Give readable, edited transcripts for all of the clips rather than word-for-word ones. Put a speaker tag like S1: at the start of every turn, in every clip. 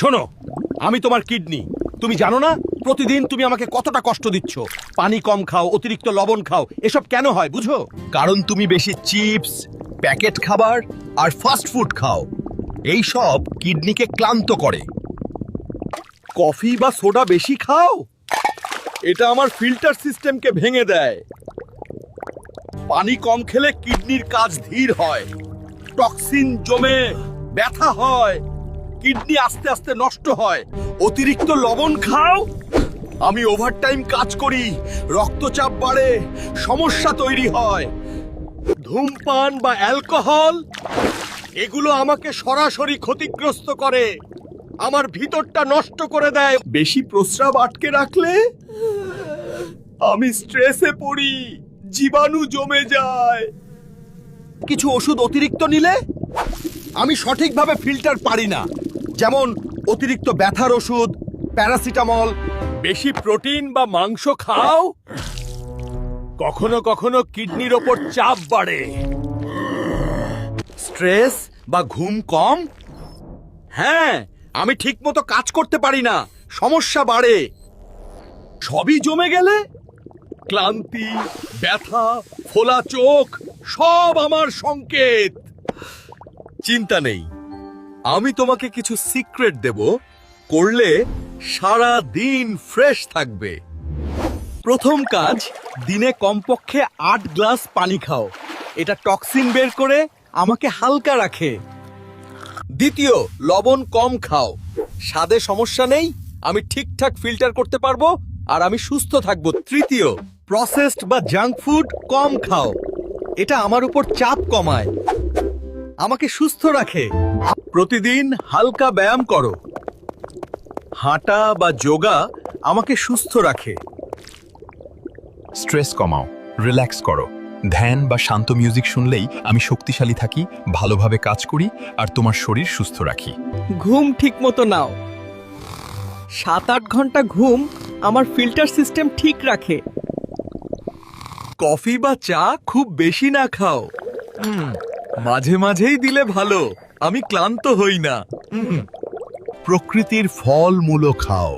S1: শোনো, আমি তোমার কিডনি। তুমি জানো না প্রতিদিন তুমি আমাকে কতটা কষ্ট দিচ্ছ। পানি কম খাও, অতিরিক্ত লবণ খাও, এসব কেন হয় বুঝো?
S2: কারণ তুমি বেশি চিপস, প্যাকেট খাবার আর ফাস্ট ফুড খাও। এই সব কিডনিকে ক্লান্ত করে।
S1: কফি বা সোডা বেশি খাও, এটা আমার ফিল্টার সিস্টেমকে ভেঙে দেয়। পানি কম খেলে কিডনির কাজ ধীর হয়, টক্সিন জমে ব্যথা হয়, কিডনি আস্তে আস্তে নষ্ট হয়। অতিরিক্ত লবণ খাও, আমি ওভারটাইম কাজ করি, রক্তচাপ বাড়ে, সমস্যা তৈরি হয়। ধূমপান বা অ্যালকোহল, এগুলো আমাকে সরাসরি ক্ষতিগ্রস্ত করে, আমার ভিতরটা নষ্ট করে দেয়। বেশি প্রস্রাব আটকে রাখলে আমি স্ট্রেসে পড়ি, জীবাণু জমে যায়। কিছু ওষুধ অতিরিক্ত নিলে আমি সঠিকভাবে ফিল্টার পারি না, যেমন অতিরিক্ত ব্যথার ওষুধ, প্যারাসিটামল। বেশি প্রোটিন বা মাংস খাও, কখনো কখনো কিডনির ওপর চাপ বাড়ে। স্ট্রেস বা ঘুম কম, হ্যাঁ, আমি ঠিকমতো কাজ করতে পারি না, সমস্যা বাড়ে। সবই জমে গেলে ক্লান্তি, ব্যথা, ফোলা চোখ সব আমার সংকেত। চিন্তা নেই, আমি তোমাকে কিছু সিক্রেট দেব, করলে সারা দিন ফ্রেশ থাকবে। প্রথম কাজ, দিনে কমপক্ষে 8 গ্লাস পানি খাও। এটা টক্সিন বের করে আমাকে হালকা রাখে। দ্বিতীয়, লবণ কম খাও। স্বাদে সমস্যা নেই, আমি ঠিকঠাক ফিল্টার করতে পারবো আর আমি সুস্থ থাকবো। তৃতীয়, প্রসেসড বা জাঙ্ক ফুড কম খাও। এটা আমার উপর চাপ কমায়, আমাকে সুস্থ রাখে। প্রতিদিন হালকা ব্যায়াম করো, হাঁটা বা যোগা আমাকে সুস্থ রাখে।
S3: স্ট্রেস কমাও, রিল্যাক্স করো। ধ্যান বা শান্ত মিউজিক শুনলেই আমি শক্তিশালী থাকি, ভালোভাবে কাজ করি আর তোমার শরীর সুস্থ রাখি।
S4: ঘুম ঠিকমতো নাও। 7-8 ঘন্টা ঘুম আমার ফিল্টার সিস্টেম ঠিক রাখে।
S1: কফি বা চা খুব বেশি না খাও, মাঝে মাঝেই দিলে ভালো, আমি ক্লান্ত হই না।
S2: প্রকৃতির ফলমূল খাও।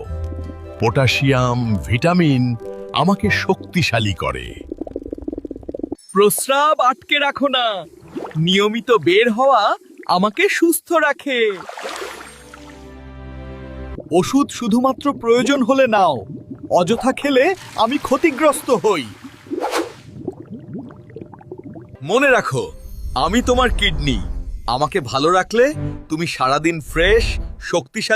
S2: পটাশিয়াম, ভিটামিন আমাকে শক্তিশালী করে।
S4: প্রস্রাব আটকে রাখো না, নিয়মিত বের হওয়া আমাকে সুস্থ রাখে।
S1: ওষুধ শুধুমাত্র প্রয়োজন হলে নাও, অযথা খেলে আমি ক্ষতিগ্রস্ত হই। মনে রাখো, আমি তোমার কিডনি। আমাকে ভালো রাখলে তুমি সারাদিন ফ্রেশ, শক্তিশালী